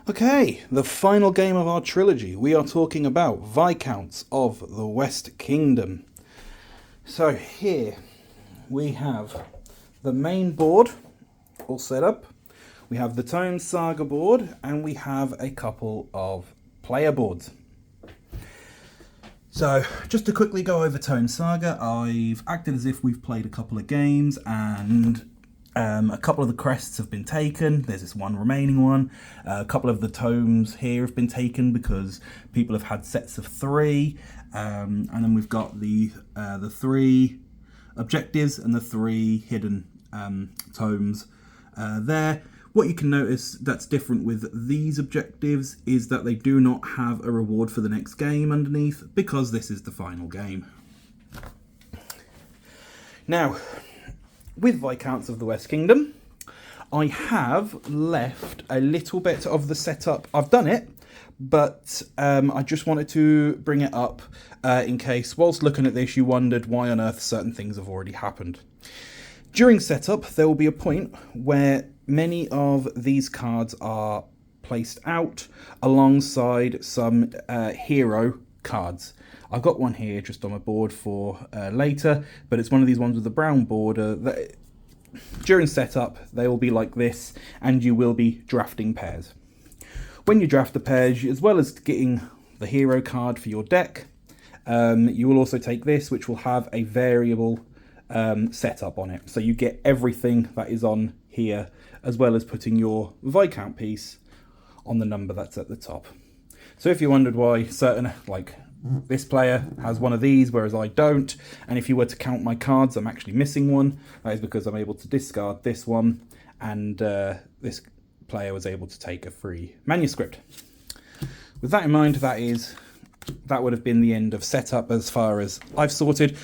Okay, the final game of our trilogy. We are talking about Viscounts of the West Kingdom. So here we have the main board all set up. We have the Tome Saga board and we have a couple of player boards. So just to quickly go over Tome Saga, I've acted as if we've played a couple of games and a couple of the crests have been taken. There's this one remaining one. A couple of the tomes here have been taken because people have had sets of 3. And then we've got the 3 objectives and the 3 hidden tomes there. What you can notice that's different with these objectives is that they do not have a reward for the next game underneath because this is the final game. Now, with Viscounts of the West Kingdom, I have left a little bit of the setup. I've done it, but I just wanted to bring it up in case, whilst looking at this, you wondered why on earth certain things have already happened. During setup, there will be a point where many of these cards are placed out alongside some hero cards. I've got one here just on my board for later, but it's one of these ones with the brown border. That during setup, they will be like this, and you will be drafting pairs. When you draft the pairs, as well as getting the hero card for your deck, you will also take this, which will have a variable setup on it. So you get everything that is on here, as well as putting your Viscount piece on the number that's at the top. So if you wondered why certain, like this player has one of these, whereas I don't, and if you were to count my cards, I'm actually missing one. That is because I'm able to discard this one, and this player was able to take a free manuscript. With that in mind, that would have been the end of setup as far as I've sorted.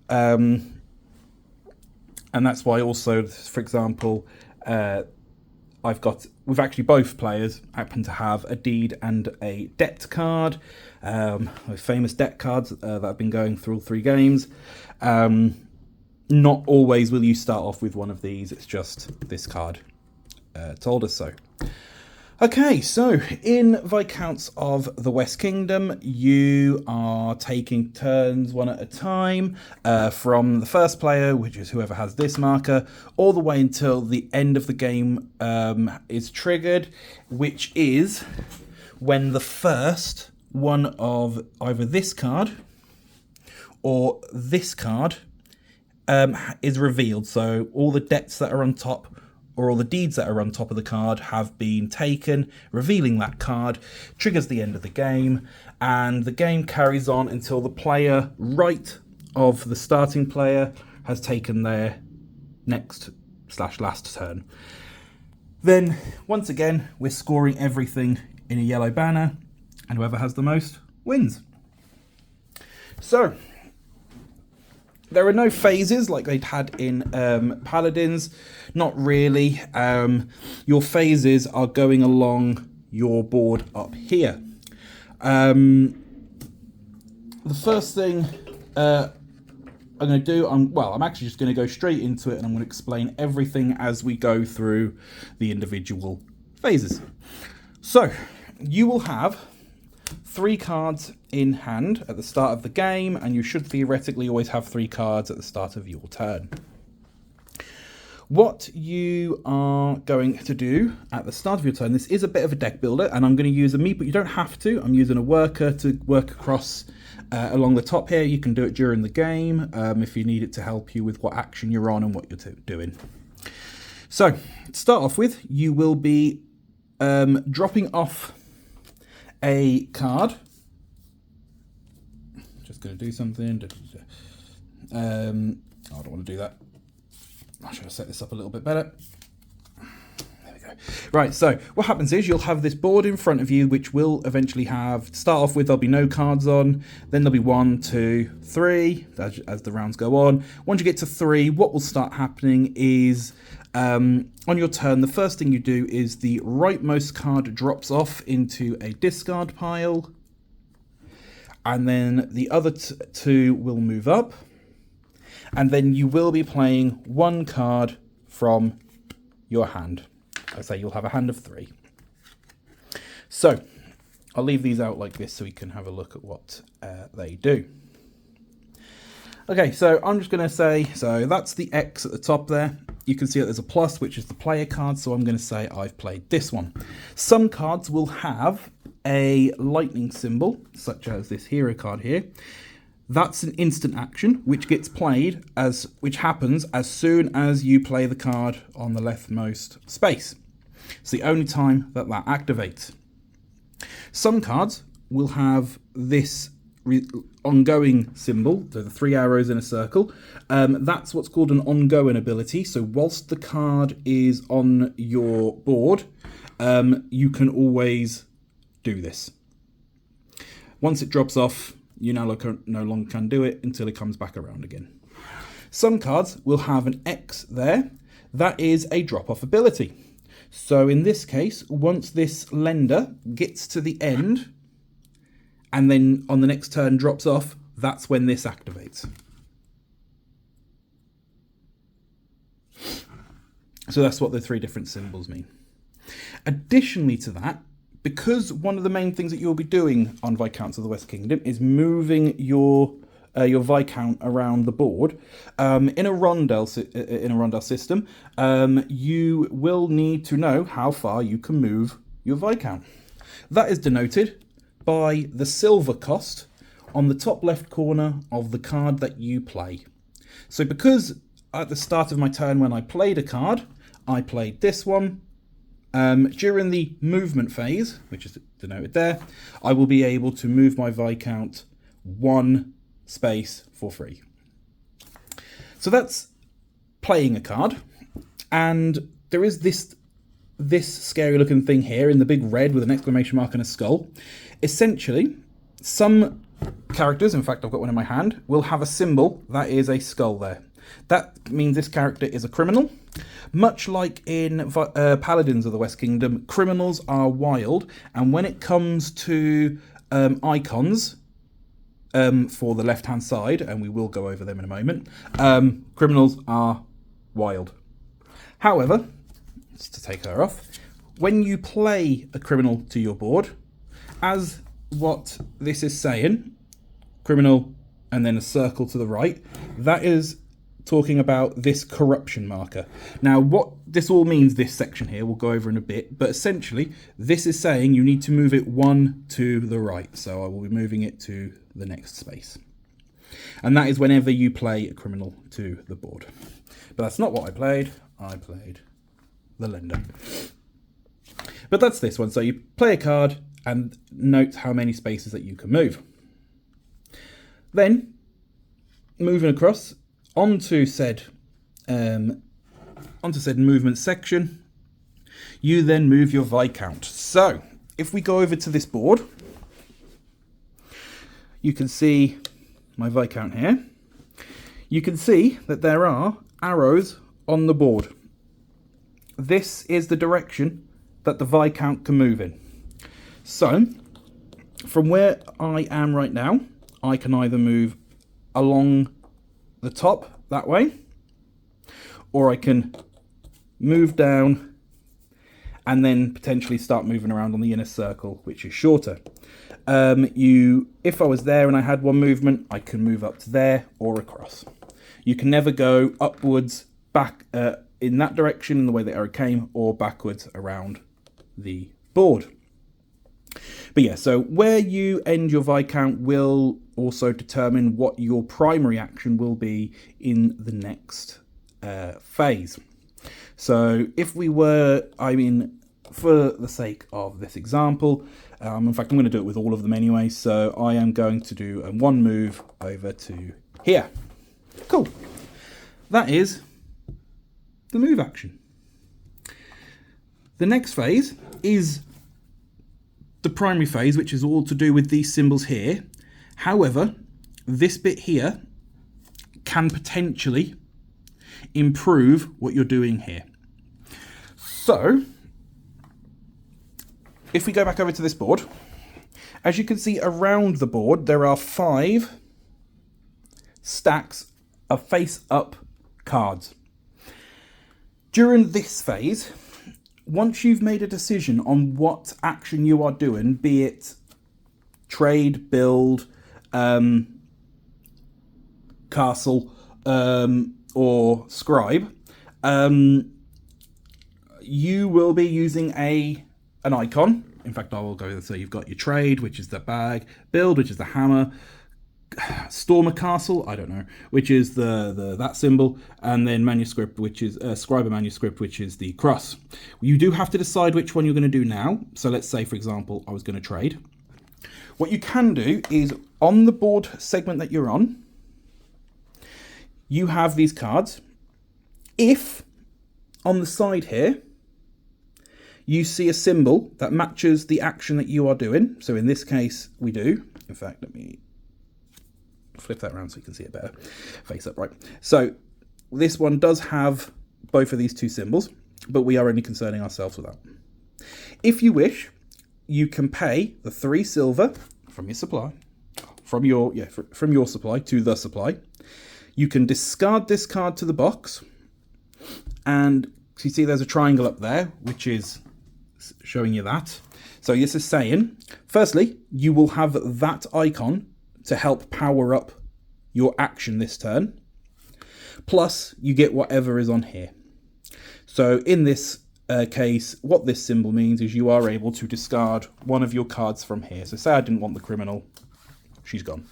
And that's why also, for example, we've actually both players happen to have a deed and a debt card, famous debt cards that have been going through all 3 games. Not always will you start off with one of these, it's just this card told us so. Okay, so in Viscounts of the West Kingdom, you are taking turns one at a time from the first player, which is whoever has this marker, all the way until the end of the game is triggered, which is when the first one of either this card or this card is revealed. So all the debts that are on top or all the deeds that are on top of the card have been taken. Revealing that card triggers the end of the game, and the game carries on until the player right of the starting player has taken their next/last turn. Then, once again, we're scoring everything in a yellow banner, and whoever has the most wins. So, there are no phases like they'd had in Paladins. Not really. Your phases are going along your board up here. The first thing I'm going to do, I'm actually just going to go straight into it, and I'm going to explain everything as we go through the individual phases. So, you will have 3 cards in hand at the start of the game, and you should theoretically always have 3 cards at the start of your turn. What you are going to do at the start of your turn, this is a bit of a deck builder, and I'm going to use a meat, but you don't have to. I'm using a worker to work across along the top here. You can do it during the game if you need it to help you with what action you're on and what you're doing. So, to start off with, you will be dropping off a card. Just going to do something. I don't want to do that. I should have set this up a little bit better. There we go. Right, so what happens is you'll have this board in front of you, which will eventually start off with, there'll be no cards on. Then there'll be 1, 2, 3, as the rounds go on. Once you get to 3, what will start happening is on your turn, the first thing you do is the rightmost card drops off into a discard pile, and then the other 2 will move up, and then you will be playing 1 card from your hand. I say you'll have a hand of 3. So I'll leave these out like this so we can have a look at what they do. Okay, so I'm just going to say, so that's the X at the top there. You can see that there's a plus, which is the player card, so I'm going to say I've played this one. Some cards will have a lightning symbol, such as this hero card here. That's an instant action, which gets played which happens as soon as you play the card on the leftmost space. It's the only time that activates. Some cards will have this ongoing symbol, so the 3 arrows in a circle. That's what's called an ongoing ability. So whilst the card is on your board, you can always do this. Once it drops off, you no longer can do it until it comes back around again. Some cards will have an X there. That is a drop-off ability. So in this case, once this lender gets to the end and then on the next turn drops off, that's when this activates. So that's what the 3 different symbols mean. Additionally to that, because one of the main things that you'll be doing on Viscounts of the West Kingdom is moving your Viscount around the board, in a rondel system, you will need to know how far you can move your Viscount. That is denoted by the silver cost on the top left corner of the card that you play. So because at the start of my turn when I played a card, I played this one, during the movement phase, which is denoted there, I will be able to move my Viscount 1 space for free. So that's playing a card, and there is this scary looking thing here in the big red with an exclamation mark and a skull. Essentially, some characters, in fact I've got one in my hand, will have a symbol that is a skull there. That means this character is a criminal. Much like in Paladins of the West Kingdom, criminals are wild, and when it comes to icons for the left-hand side, and we will go over them in a moment, criminals are wild. However, just to take her off, when you play a criminal to your board, as what this is saying, criminal and then a circle to the right, that is talking about this corruption marker. Now, what this all means, this section here, we'll go over in a bit, but essentially, this is saying you need to move it 1 to the right. So I will be moving it to the next space. And that is whenever you play a criminal to the board. But that's not what I played. I played the lender. But that's this one. So you play a card and note how many spaces that you can move. Then, moving across, onto said movement section, you then move your Viscount. So if we go over to this board, you can see my Viscount here. You can see that there are arrows on the board. This is the direction that the Viscount can move in. So from where I am right now, I can either move along the top that way, or I can move down and then potentially start moving around on the inner circle, which is shorter. If I was there and I had one movement, I can move up to there or across. You can never go upwards, back in that direction in the way the arrow came, or backwards around the board. But yeah, so where you end your Viscount will also determine what your primary action will be in the next phase. So if we were, for the sake of this example, in fact I'm going to do it with all of them anyway, so I am going to do one move over to here. Cool. That is the move action. The next phase is the primary phase, which is all to do with these symbols here. However, this bit here can potentially improve what you're doing here. So, if we go back over to this board, as you can see around the board, there are 5 stacks of face-up cards. During this phase, once you've made a decision on what action you are doing, be it trade, build, castle, or scribe, you will be using an icon. In fact, I will go, so you've got your trade, which is the bag, build, which is the hammer, storm a castle, I don't know, which is the that symbol, and then manuscript, which is scribe a manuscript, which is the cross. You do have to decide which one you're going to do now. So let's say, for example, I was going to trade. What you can do is on the board segment that you're on, you have these cards. If on the side here you see a symbol that matches the action that you are doing, so in this case we do. In fact, let me flip that around so you can see it better. Face up, right. So this one does have both of these two symbols, but we are only concerning ourselves with that. If you wish, you can pay the 3 silver from your supply, from your supply to the supply. You can discard this card to the box, and you see there's a triangle up there, which is showing you that. So this is saying, firstly, you will have that icon to help power up your action this turn. Plus, you get whatever is on here. So in this case, what this symbol means is you are able to discard one of your cards from here. So say I didn't want the criminal, she's gone.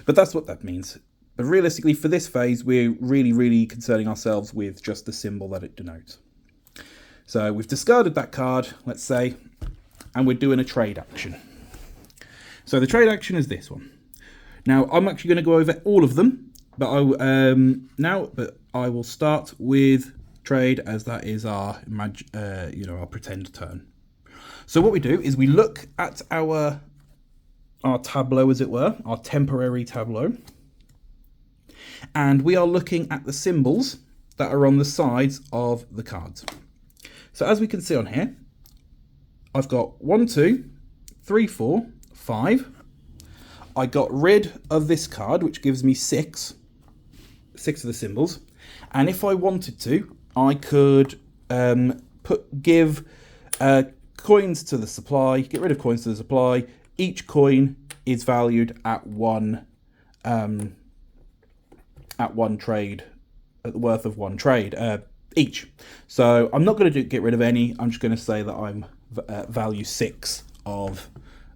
But that's what that means. But realistically, for this phase, we're really concerning ourselves with just the symbol that it denotes. So we've discarded that card, let's say, and we're doing a trade action. So the trade action is this one. Now, I'm actually going to go over all of them, but I will start with trade, as that is our our pretend turn. So what we do is we look at our tableau, as it were, our temporary tableau, and we are looking at the symbols that are on the sides of the cards. So as we can see on here, I've got 1, 2, 3, 4, 5. I got rid of this card, which gives me 6 of the symbols. And if I wanted to, I could give coins to the supply, get rid of coins to the supply. Each coin is valued at one trade, at the worth of 1 trade each. So I'm not going to get rid of any. I'm just going to say that I'm value 6 of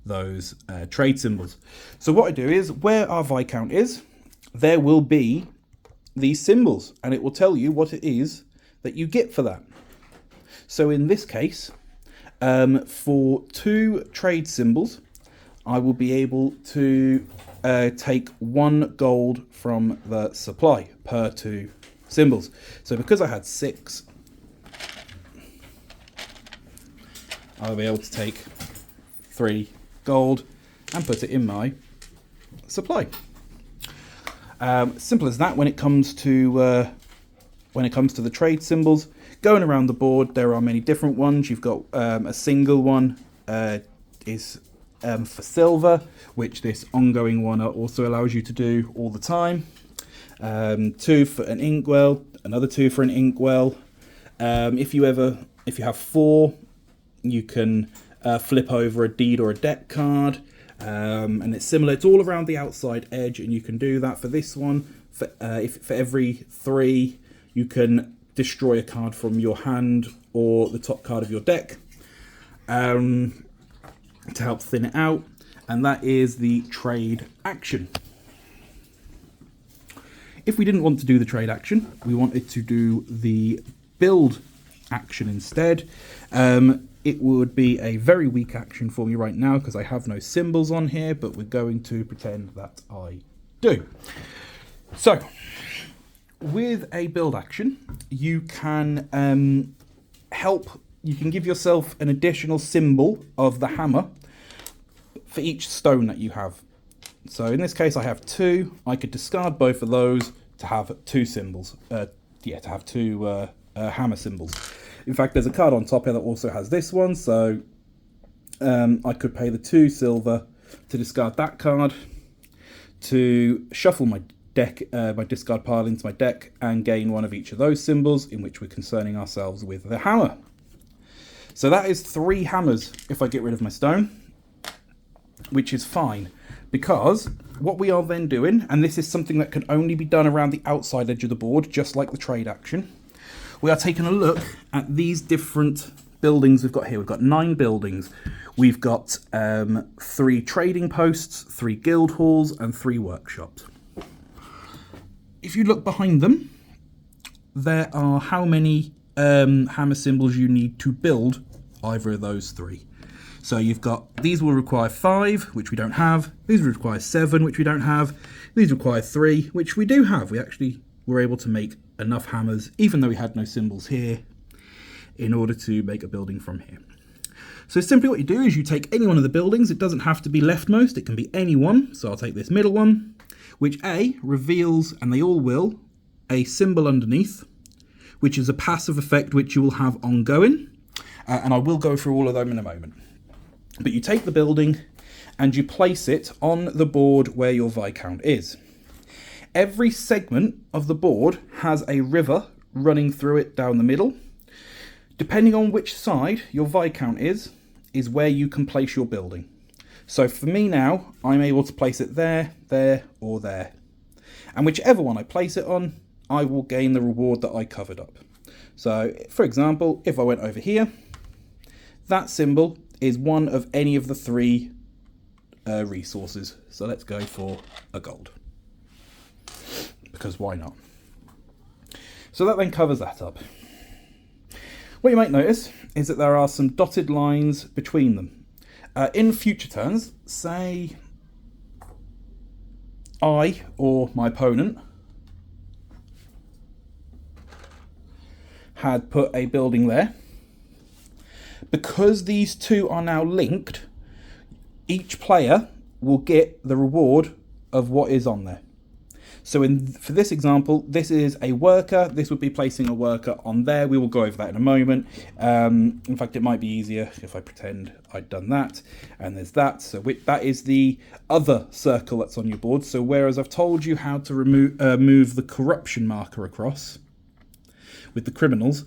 those trade symbols. So what I do is, where our Viscount is, there will be these symbols, and it will tell you what it is that you get for that. So in this case, for 2 trade symbols, I will be able to take 1 gold from the supply per 2 symbols. So because I had 6, I'll be able to take 3 gold and put it in my supply. Simple as that when it comes to the trade symbols. Going around the board, there are many different ones. You've got a single one is for silver, which this ongoing one also allows you to do all the time. 2 for an inkwell, another 2 for an inkwell. If you have 4, you can flip over a deed or a debt card, and it's similar. It's all around the outside edge, and you can do that for this one. For every 3, you can destroy a card from your hand or the top card of your deck to help thin it out, and that is the trade action. If we didn't want to do the trade action, we wanted to do the build action instead, it would be a very weak action for me right now because I have no symbols on here, but we're going to pretend that I do. So, with a build action, you can you can give yourself an additional symbol of the hammer for each stone that you have. So in this case I have 2. I could discard both of those to have 2 symbols. To have 2 hammer symbols. In fact, there's a card on top here that also has this one, so I could pay the 2 silver to discard that card, to shuffle my deck, my discard pile into my deck, and gain 1 of each of those symbols, in which we're concerning ourselves with the hammer. So that is 3 hammers if I get rid of my stone, which is fine, because what we are then doing, and this is something that can only be done around the outside edge of the board, just like the trade action, we are taking a look at these different buildings we've got here. We've got 9 buildings. We've got 3 trading posts, 3 guild halls, and 3 workshops. If you look behind them, there are how many hammer symbols you need to build either of those 3. So you've got, these will require 5, which we don't have. These will require 7, which we don't have. These require 3, which we do have. We actually were able to make enough hammers, even though we had no symbols here, in order to make a building from here. So simply what you do is you take any one of the buildings. It doesn't have to be leftmost. It can be any one. So I'll take this middle one, which reveals, and they all will, a symbol underneath, which is a passive effect which you will have ongoing. And I will go through all of them in a moment. But you take the building and you place it on the board where your Viscount is. Every segment of the board has a river running through it down the middle. Depending on which side your Viscount is where you can place your building. So for me now, I'm able to place it there, there, or there. And whichever one I place it on, I will gain the reward that I covered up. So for example, if I went over here, that symbol is one of any of the 3 resources. So let's go for a gold, because why not? So that then covers that up. What you might notice is that there are some dotted lines between them. In future turns, say I or my opponent had put a building there, because these 2 are now linked, each player will get the reward of what is on there. So for this example, this is a worker. This would be placing a worker on there. We will go over that in a moment. In fact, it might be easier if I pretend I'd done that. And there's that. So that is the other circle that's on your board. So whereas I've told you how to move the corruption marker across with the criminals,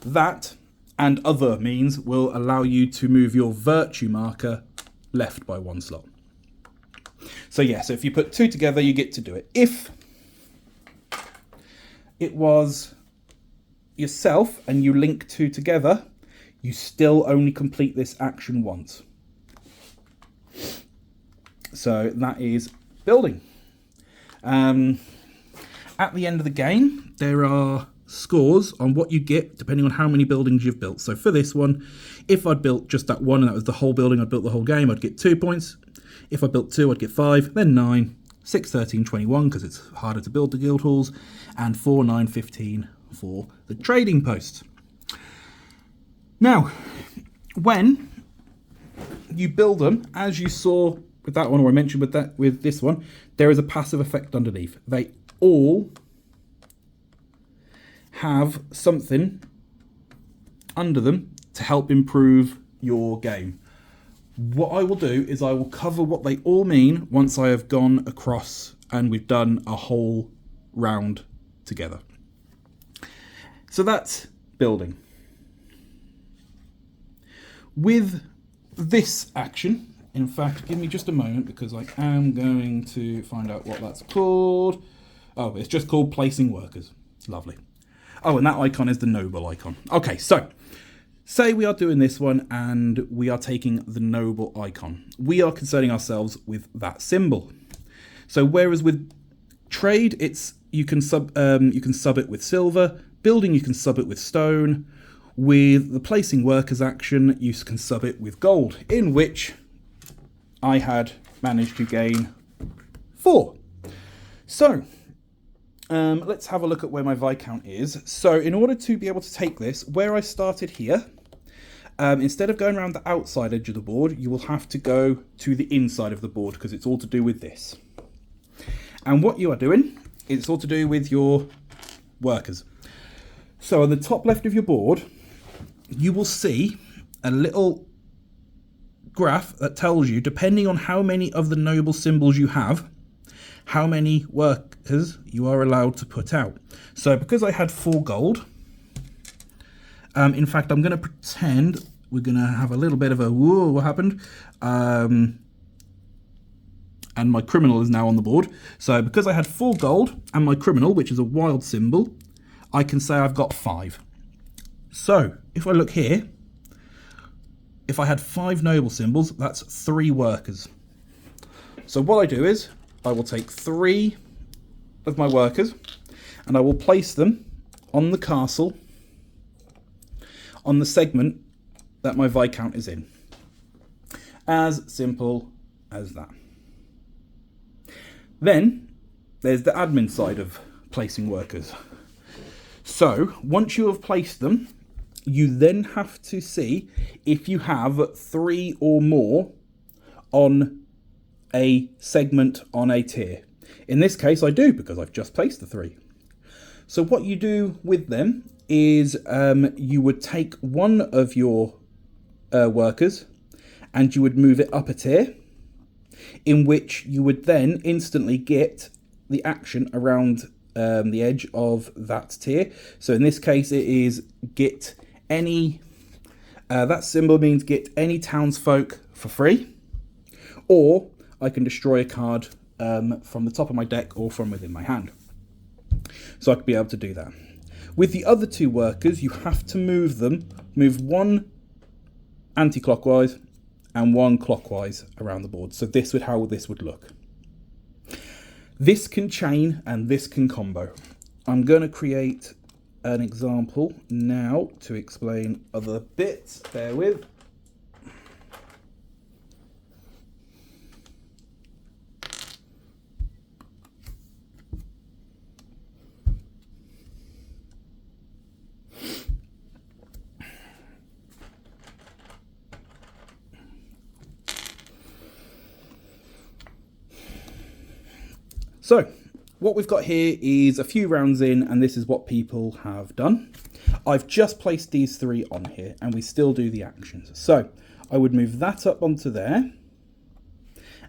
that and other means will allow you to move your virtue marker left by 1 slot. So yeah, so if you put 2 together, you get to do it. If it was yourself and you link 2 together, you still only complete this action once. So that is building. At the end of the game, there are scores on what you get depending on how many buildings you've built. So for this one, if I'd built just that one and that was the whole building, I'd built the whole game, I'd get 2 points. If I built 2, I'd get 5, then 9, 6, 13, 21, because it's harder to build the guild halls, and 4, 9, 15 for the trading post. Now, when you build them, as you saw with that one, or I mentioned with this one, there is a passive effect underneath. They all have something under them to help improve your game. What I will do is I will cover what they all mean once I have gone across and we've done a whole round together. So that's building. With this action, in fact, give me just a moment because I am going to find out what that's called. Oh, it's just called placing workers. Lovely. Oh, and that icon is the noble icon. Okay, so say we are doing this one and we are taking the noble icon. We are concerning ourselves with that symbol. So whereas with trade, you can sub it with silver. Building, you can sub it with stone. With the placing workers action, you can sub it with gold, in which I had managed to gain 4. So let's have a look at where my Viscount is. So in order to be able to take this, where I started here, instead of going around the outside edge of the board, you will have to go to the inside of the board because it's all to do with this. And what you are doing, it's all to do with your workers. So on the top left of your board, you will see a little graph that tells you, depending on how many of the noble symbols you have, how many workers you are allowed to put out. So because I had 4 gold, in fact, I'm going to pretend we're going to have a little bit of a, whoa, what happened? And my criminal is now on the board. So because I had 4 gold and my criminal, which is a wild symbol, I can say I've got 5. So if I look here, if I had 5 noble symbols, that's 3 workers. So what I do is I will take 3 of my workers and I will place them on the castle on the segment that my Viscount is in. As simple as that. Then there's the admin side of placing workers. So once you have placed them, you then have to see if you have 3 or more on a segment on a tier. In this case I do, because I've just placed the 3. So what you do with them is you would take one of your workers and you would move it up a tier, in which you would then instantly get the action around the edge of that tier. So in this case it is get any, that symbol means get any townsfolk for free, or I can destroy a card from the top of my deck or from within my hand. So I could be able to do that. With the other 2 workers, you have to move them, move one anti-clockwise and one clockwise around the board. So this would how this would look. This can chain and this can combo. I'm going to create an example now to explain other bits. Bear with. So what we've got here is a few rounds in, and this is what people have done. I've just placed these 3 on here and we still do the actions. So I would move that up onto there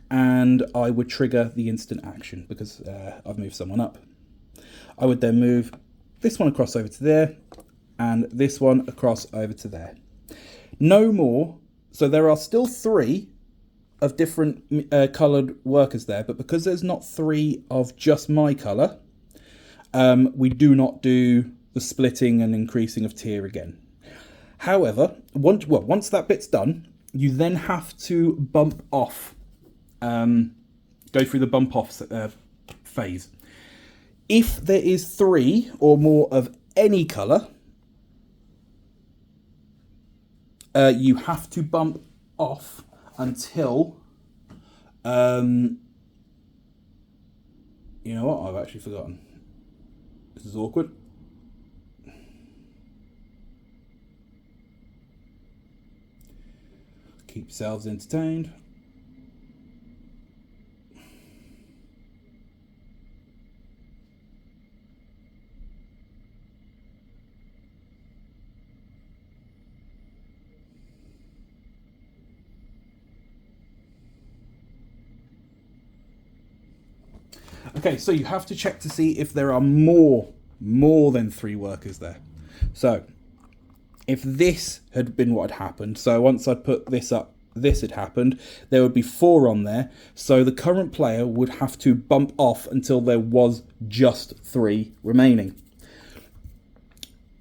and I would trigger the instant action because I've moved someone up. I would then move this one across over to there and this one across over to there. No more. So there are still 3 of different coloured workers there, but because there's not 3 of just my colour, we do not do the splitting and increasing of tier again. However, once that bit's done, you then have to bump off, go through the bump off phase. If there is 3 or more of any colour, you have to bump off until, you know what, I've actually forgotten. This is awkward. Keep yourselves entertained. Okay, so you have to check to see if there are more than 3 workers there. So if this had been what had happened, so once I'd put this up, this had happened, there would be 4 on there. So the current player would have to bump off until there was just 3 remaining.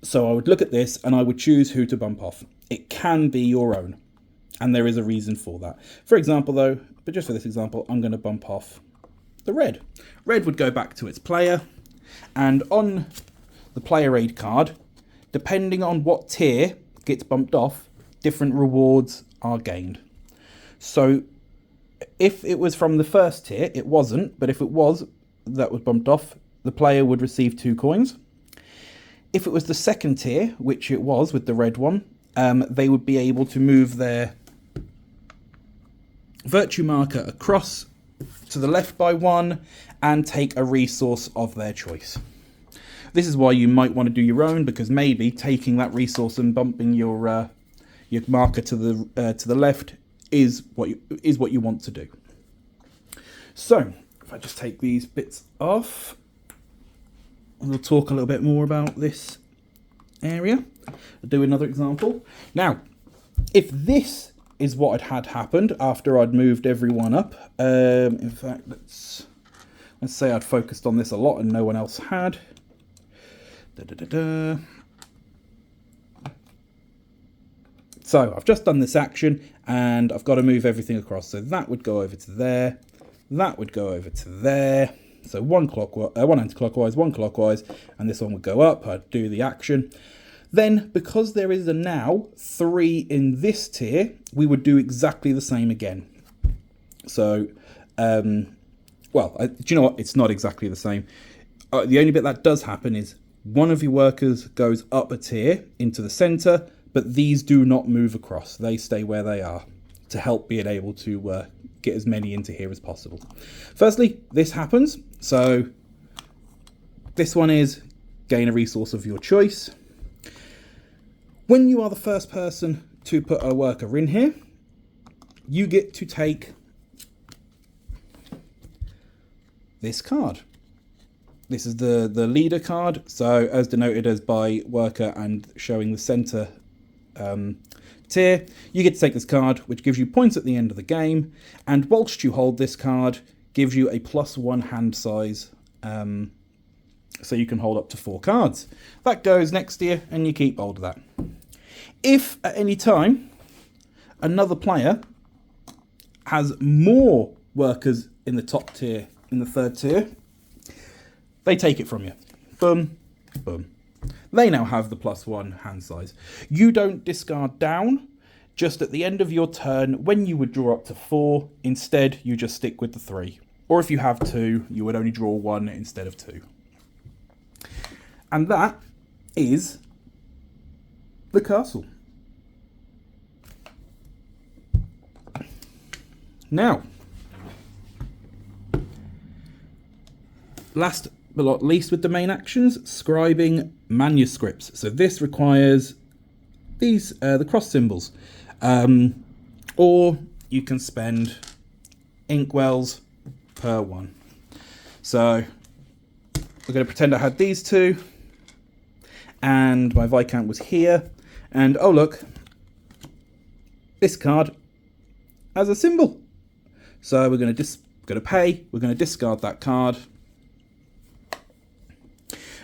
So I would look at this and I would choose who to bump off. It can be your own, and there is a reason for that. For example though, but just for this example, I'm going to bump off the red. Red would go back to its player, and on the player aid card, depending on what tier gets bumped off, different rewards are gained. So if it was from the first tier, it wasn't, but if it was, that was bumped off, the player would receive 2 coins. If it was the second tier, which it was with the red one, they would be able to move their virtue marker across to the left by 1 and take a resource of their choice. This is why you might want to do your own, because maybe taking that resource and bumping your marker to the left is what you want to do. So if I just take these bits off, we'll talk a little bit more about this area. I'll do another example. Now, if this is what had happened after I'd moved everyone up, in fact, let's say I'd focused on this a lot and no one else had. So I've just done this action and I've got to move everything across. So that would go over to there. That would go over to there. So one anti-clockwise, one clockwise, and this one would go up. I'd do the action. Then, because there is a now 3 in this tier, we would do exactly the same again. So, well, do you know what? It's not exactly the same. The only bit that does happen is one of your workers goes up a tier into the center, but these do not move across. They stay where they are to help being able to get as many into here as possible. Firstly, this happens. So this one is gain a resource of your choice. When you are the first person to put a worker in here, you get to take this card. This is the leader card. So as denoted as by worker and showing the center tier, you get to take this card, which gives you points at the end of the game, and whilst you hold this card, gives you a +1 hand size, so you can hold up to 4 cards. That goes next to you, and you keep hold of that. If at any time another player has more workers in the top tier, in the 3rd tier, they take it from you. Boom, boom. They now have the +1 hand size. You don't discard down. Just at the end of your turn, when you would draw up to 4, instead you just stick with the 3. Or if you have 2, you would only draw 1 instead of 2. And that is the castle. Now, last but not least with the main actions, scribing manuscripts. So this requires these, the cross symbols. Or you can spend inkwells per 1. So we're going to pretend I had these 2 and my Viscount was here, and oh look, this card has a symbol. So we're going to pay, we're going to discard that card,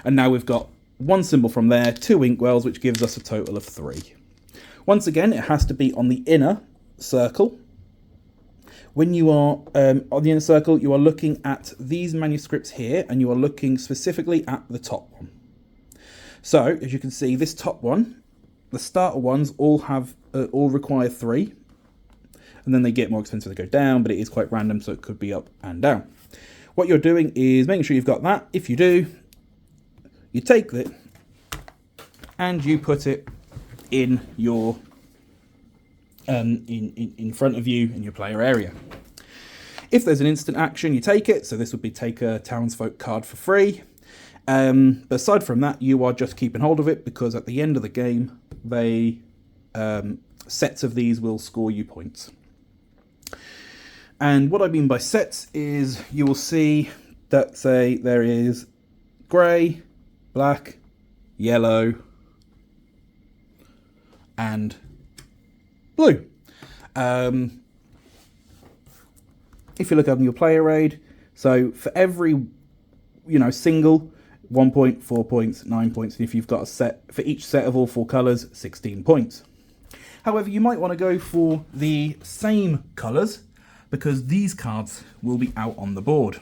and now we've got 1 symbol from there, 2 inkwells, which gives us a total of 3. Once again, it has to be on the inner circle. When you are on the inner circle, you are looking at these manuscripts here, and you are looking specifically at the top one. So, as you can see, this top one, the starter ones all require 3, and then they get more expensive, they go down, but it is quite random, so it could be up and down. What you're doing is making sure you've got that. If you do, you take it and you put it in your in front of you in your player area. If there's an instant action, you take it. So this would be take a townsfolk card for free. But aside from that, you are just keeping hold of it, because at the end of the game, they sets of these will score you points. And what I mean by sets is you will see that, say, there is grey, black, yellow, and blue. If you look up in your player aid, so for every single, 1 point, 4 points, 9 points, and if you've got a set for each set of all 4 colours, 16 points. However, you might want to go for the same colours, because these cards will be out on the board.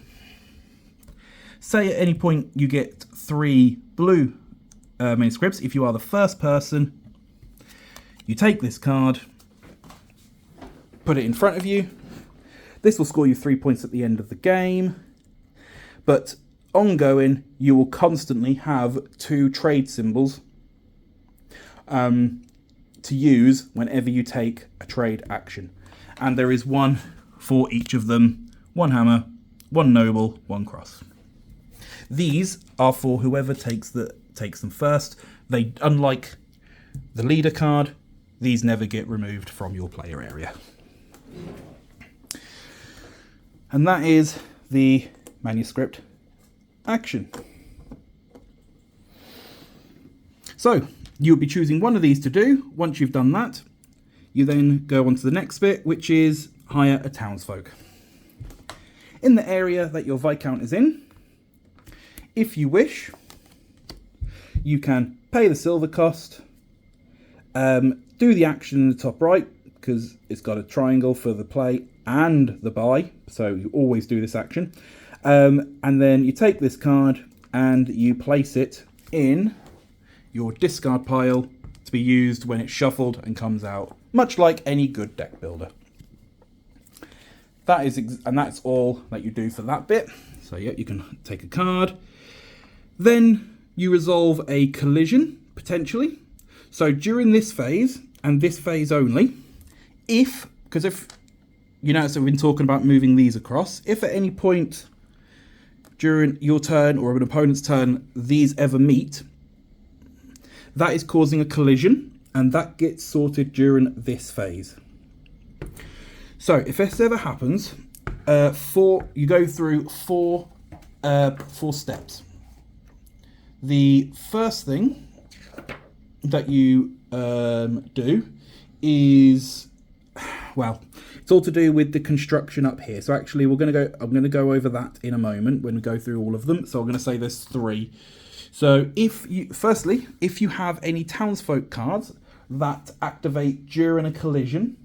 Say at any point you get 3 blue manuscripts. If you are the first person, you take this card, put it in front of you. This will score you 3 points at the end of the game. But ongoing, you will constantly have 2 trade symbols to use whenever you take a trade action. And there is 1 for each of them. 1 hammer, 1 noble, 1 cross. These are for whoever takes them first. They, unlike the leader card, these never get removed from your player area. And that is the manuscript action. So you'll be choosing one of these to do. Once you've done that, you then go on to the next bit, which is hire a townsfolk. In the area that your Viscount is in, if you wish, you can pay the silver cost, do the action in the top right, because it's got a triangle for the play and the buy, so you always do this action. And then you take this card and you place it in your discard pile to be used when it's shuffled and comes out, much like any good deck builder. And that's all that you do for that bit. So yeah, you can take a card. Then you resolve a collision, potentially. So during this phase, and this phase only, because if you notice that we've been talking about moving these across, if at any point during your turn or an opponent's turn these ever meet, that is causing a collision, and that gets sorted during this phase. So if this ever happens, you go through four steps. The first thing that you do is, well, it's all to do with the construction up here. So actually I'm going to go over that in a moment when we go through all of them. So I'm going to say there's 3. So if you have any townsfolk cards that activate during a collision,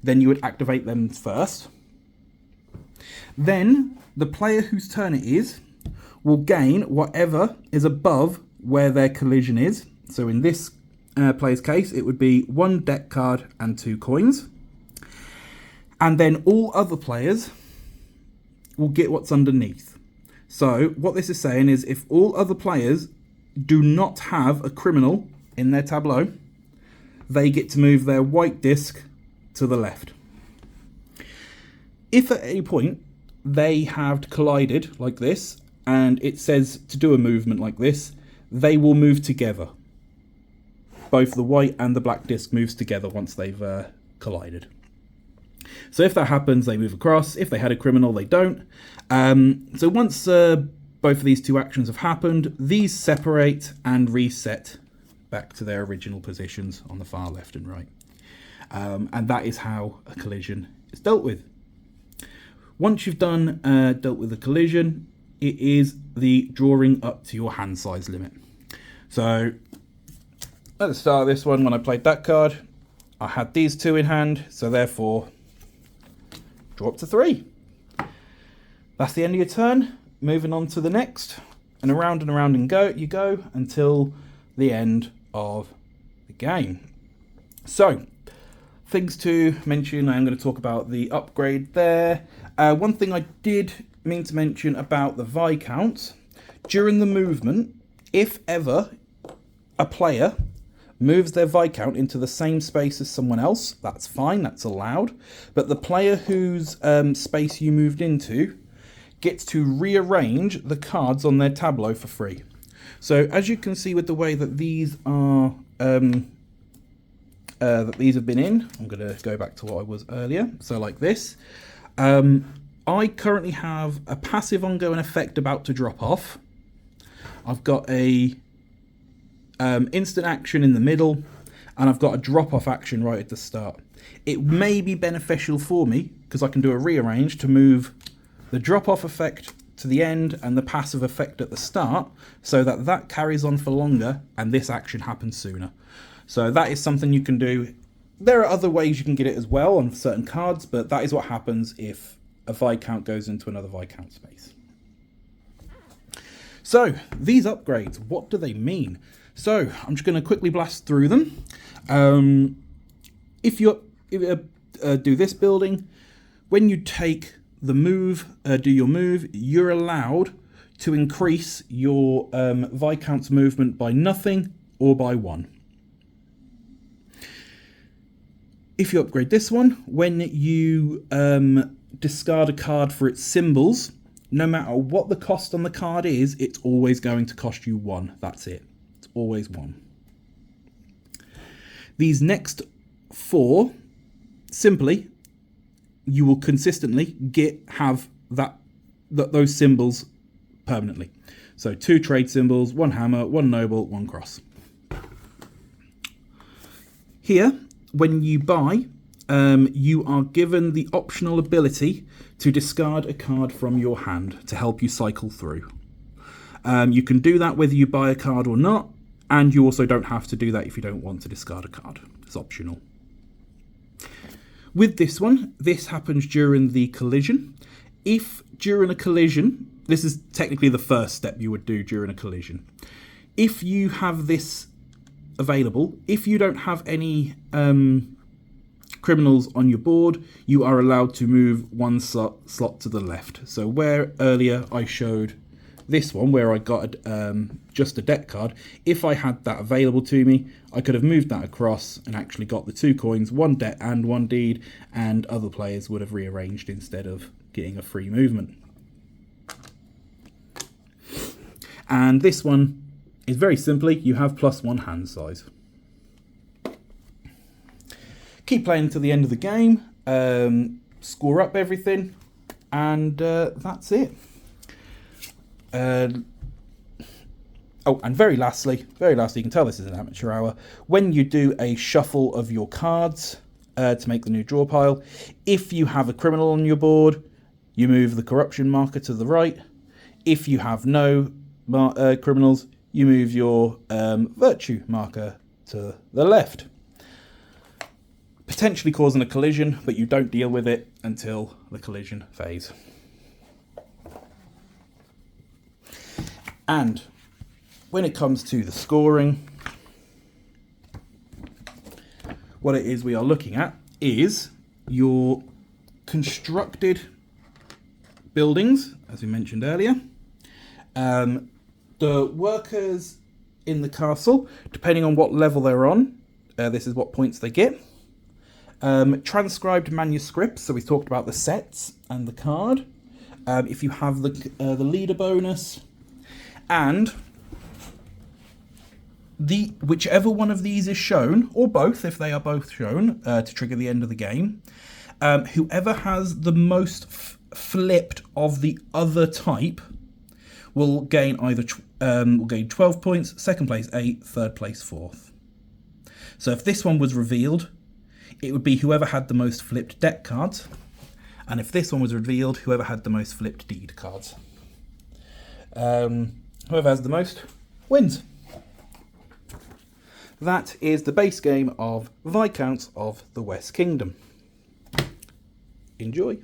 then you would activate them first. Then the player whose turn it is will gain whatever is above where their collision is. So in this player's case, it would be 1 deck card and 2 coins. And then all other players will get what's underneath. So what this is saying is if all other players do not have a criminal in their tableau, they get to move their white disc to the left. If at any point they have collided like this, and it says to do a movement like this, they will move together. Both the white and the black disc moves together once they've collided. So if that happens, they move across. If they had a criminal, they don't. So once both of these 2 actions have happened, these separate and reset back to their original positions on the far left and right. And that is how a collision is dealt with. Once you've dealt with the collision, it is the drawing up to your hand size limit. So at the start of this one, when I played that card, I had these 2 in hand, so therefore draw up to 3. That's the end of your turn. Moving on to the next, and around you go until the end of the game. So things to mention, I'm going to talk about the upgrade there. One thing I did mean to mention about the Viscounts, during the movement, if ever a player moves their Viscount into the same space as someone else, that's fine, that's allowed. But the player whose space you moved into gets to rearrange the cards on their tableau for free. So as you can see with the way that these are have been in, I'm going to go back to what I was earlier. So like this, I currently have a passive ongoing effect about to drop off. I've got a instant action in the middle, and I've got a drop-off action right at the start. It may be beneficial for me, because I can do a rearrange to move the drop-off effect to the end and the passive effect at the start, so that that carries on for longer and this action happens sooner. So that is something you can do. There are other ways you can get it as well on certain cards, but that is what happens if a Viscount goes into another Viscount space. So these upgrades, what do they mean? So I'm just going to quickly blast through them. If you do this building, when you take the move, do your move, you're allowed to increase your Viscount's movement by nothing or by 1. If you upgrade this one, when you discard a card for its symbols, no matter what the cost on the card is, it's always going to cost you 1. That's it. It's always 1. These next 4, simply, you will consistently have those symbols permanently. So 2 trade symbols, 1 hammer, 1 noble, 1 cross. Here, when you buy, you are given the optional ability to discard a card from your hand to help you cycle through. You can do that whether you buy a card or not, and you also don't have to do that if you don't want to discard a card. It's optional. With this one, this happens during the collision. If during a collision, this is technically the first step you would do during a collision. If you have this available, if you don't have any criminals on your board, you are allowed to move one slot to the left. So where earlier I showed this one where I got just a deck card, if I had that available to me, I could have moved that across and actually got the 2 coins, 1 debt and 1 deed, and other players would have rearranged instead of getting a free movement. And this one is very simply, you have +1 hand size. Keep playing to the end of the game, score up everything, and that's it. Oh, and very lastly, you can tell this is an amateur hour. When you do a shuffle of your cards to make the new draw pile, if you have a criminal on your board, you move the corruption marker to the right. If you have no criminals, you move your virtue marker to the left. Potentially causing a collision, but you don't deal with it until the collision phase. And when it comes to the scoring, what it is we are looking at is your constructed buildings, as we mentioned earlier. The workers in the castle, depending on what level they're on, this is what points they get. Transcribed manuscripts, so we talked about the sets and the card. If you have the leader bonus, and whichever one of these is shown, or both if they are both shown, to trigger the end of the game, whoever has the most flipped of the other type will gain either 12 points, second place 8, third place 4th. So if this one was revealed, it would be whoever had the most flipped deck cards, and if this one was revealed, whoever had the most flipped deed cards. Whoever has the most wins. That is the base game of Viscounts of the West Kingdom. Enjoy.